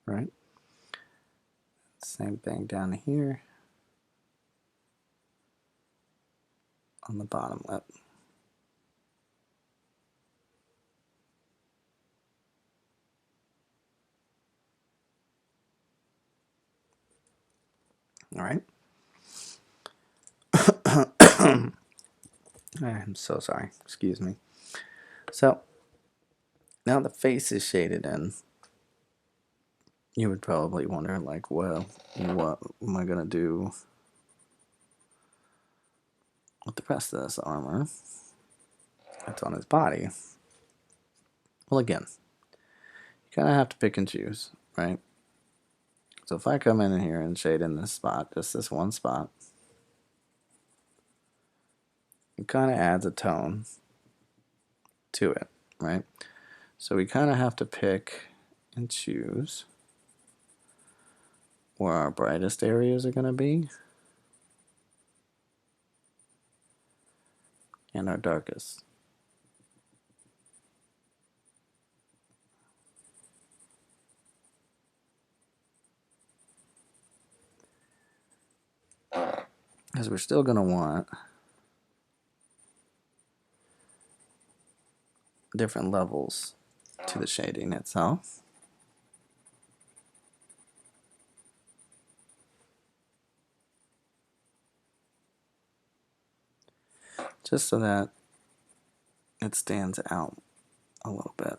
Right? Same thing down here on the bottom lip. All right. I'm so sorry. Excuse me. So now the face is shaded in. You would probably wonder, like, well, what am I gonna do with the rest of this armor that's on his body? Well, again, you kind of have to pick and choose, right? So if I come in here and shade in this spot, just this one spot, it kind of adds a tone to it, right? So we kind of have to pick and choose where our brightest areas are going to be and our darkest. Because we're still going to want different levels to the shading itself. Just so that it stands out a little bit.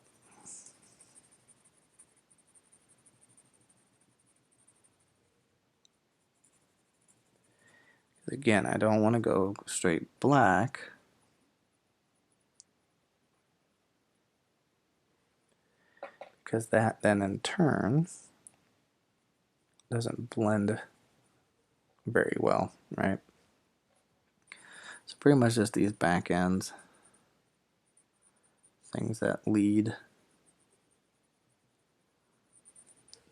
Again, I don't want to go straight black, because that then in turn doesn't blend very well, right? So pretty much just these back ends, things that lead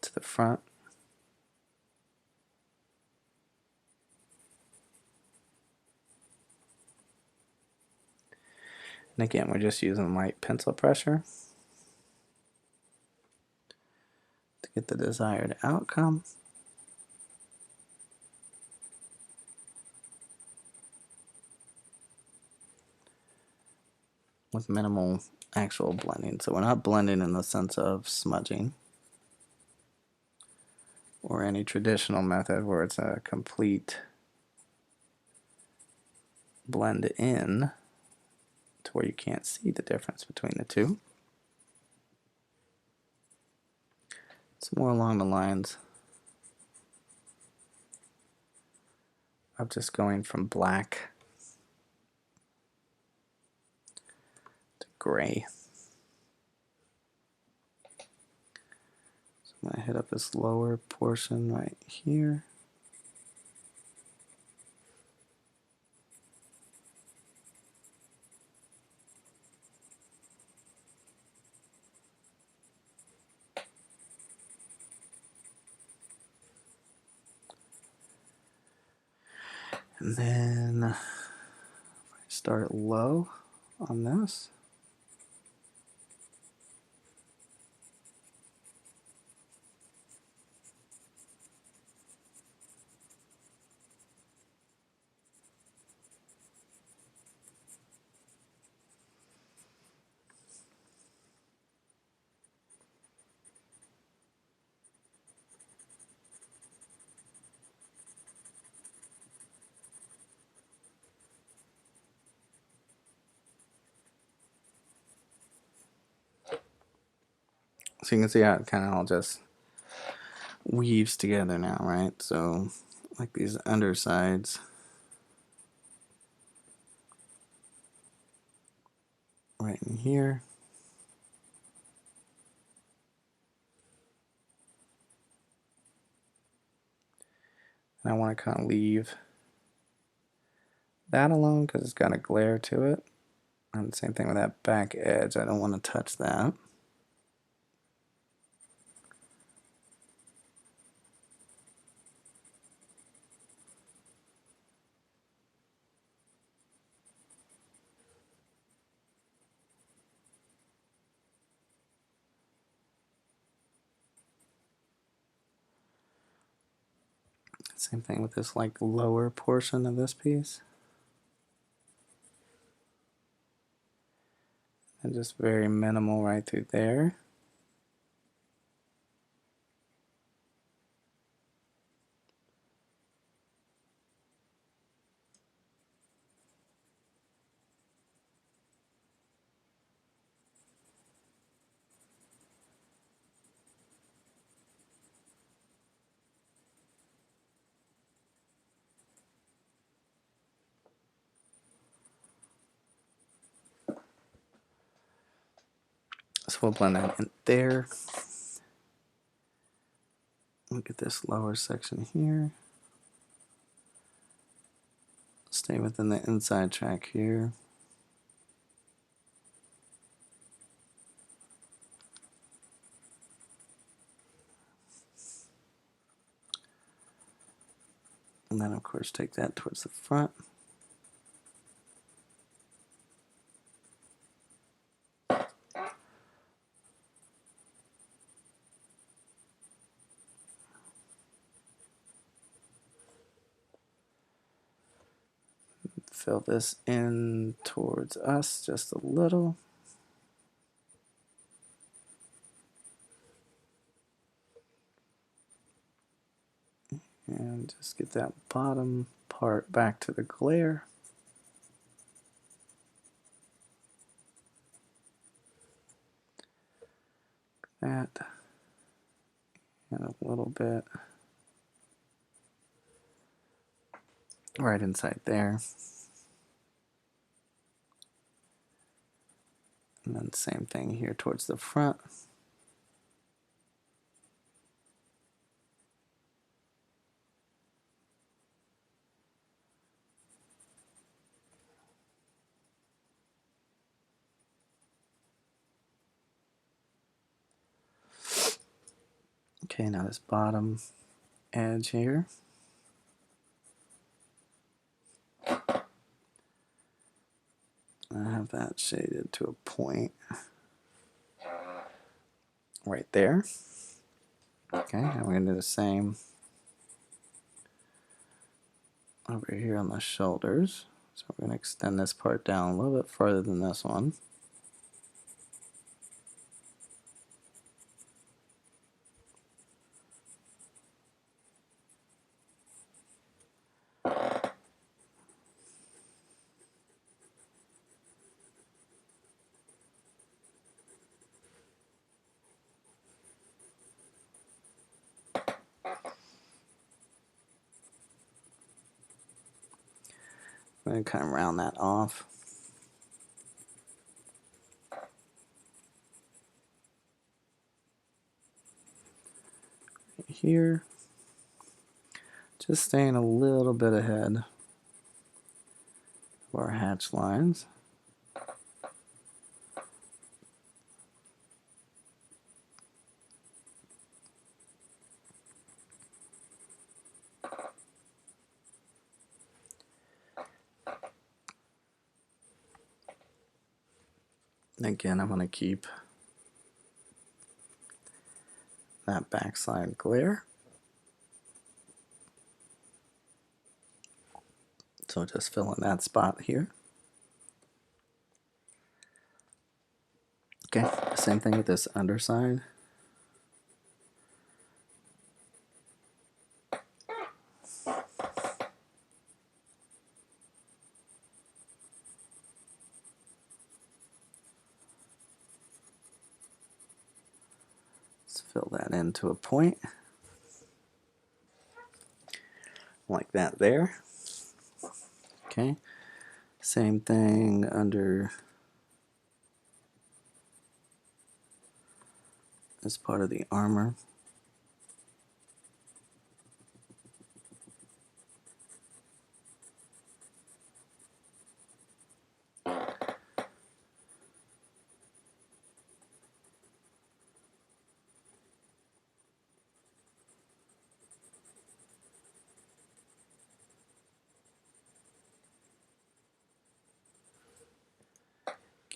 to the front. And again, we're just using light pencil pressure to get the desired outcome. With minimal actual blending. So we're not blending in the sense of smudging or any traditional method where it's a complete blend in to where you can't see the difference between the two. It's more along the lines of just going from black to gray. So I'm going to hit up this lower portion right here. And then if I start low on this, so you can see how it kind of all just weaves together now, right? So like these undersides right in here. And I want to kind of leave that alone because it's got a glare to it. And same thing with that back edge. I don't want to touch that. Same thing with this like lower portion of this piece. And just very minimal right through there. So we'll blend that in there. Look at this lower section here. Stay within the inside track here. And then of course take that towards the front. Fill this in towards us just a little. And just get that bottom part back to the glare. That. And a little bit right inside there. And then same thing here towards the front. Okay, now this bottom edge here. I have that shaded to a point right there. Okay, and we're going to do the same over here on the shoulders. So we're going to extend this part down a little bit further than this one. I'm going to kind of round that off. Right here. Just staying a little bit ahead of our hatch lines. Again, I'm going to keep that backside glare. So just fill in that spot here. Okay, same thing with this underside. Let's fill that into a point. Like that there. Okay, same thing under this part of the armor.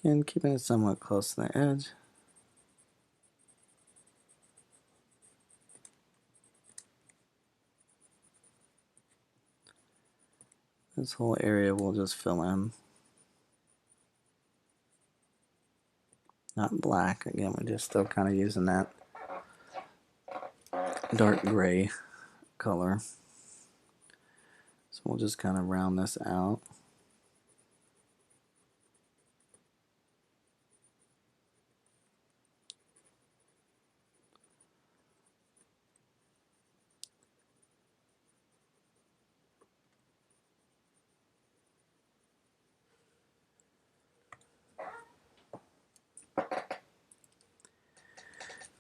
Again, keeping it somewhat close to the edge. This whole area will just fill in. Not black. Again, we're just still kind of using that dark gray color. So we'll just kind of round this out.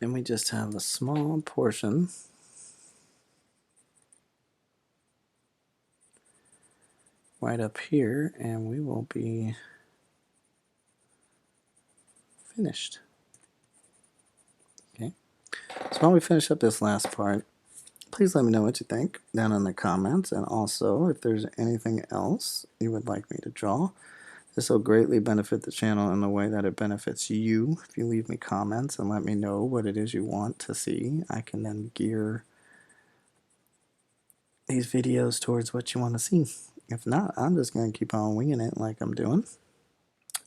Then we just have a small portion right up here, and we will be finished. Okay. So while we finish up this last part, please let me know what you think down in the comments, and also if there's anything else you would like me to draw. This will greatly benefit the channel in the way that it benefits you. If you leave me comments and let me know what it is you want to see, I can then gear these videos towards what you want to see. If not, I'm just going to keep on winging it like I'm doing.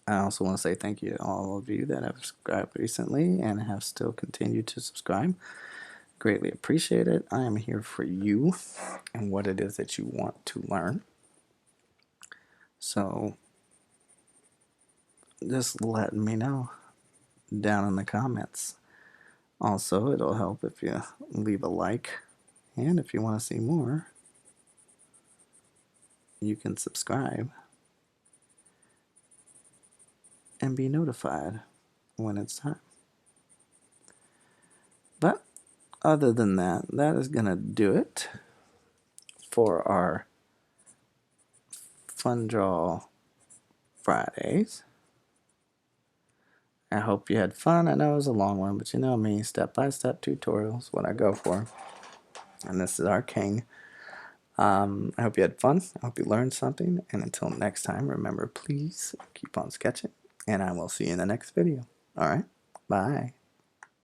I also want to say thank you to all of you that have subscribed recently and have still continued to subscribe. Greatly appreciate it. I am here for you and what it is that you want to learn. So just let me know down in the comments. Also, it'll help if you leave a like, and if you want to see more, you can subscribe and be notified when it's time. But other than that, that is going to do it for our Fun Draw Fridays. I hope you had fun. I know it was a long one, but you know me, step-by-step tutorials, what I go for. And this is our King. I hope you had fun. I hope you learned something. And until next time, remember, please keep on sketching. And I will see you in the next video. Alright? Bye.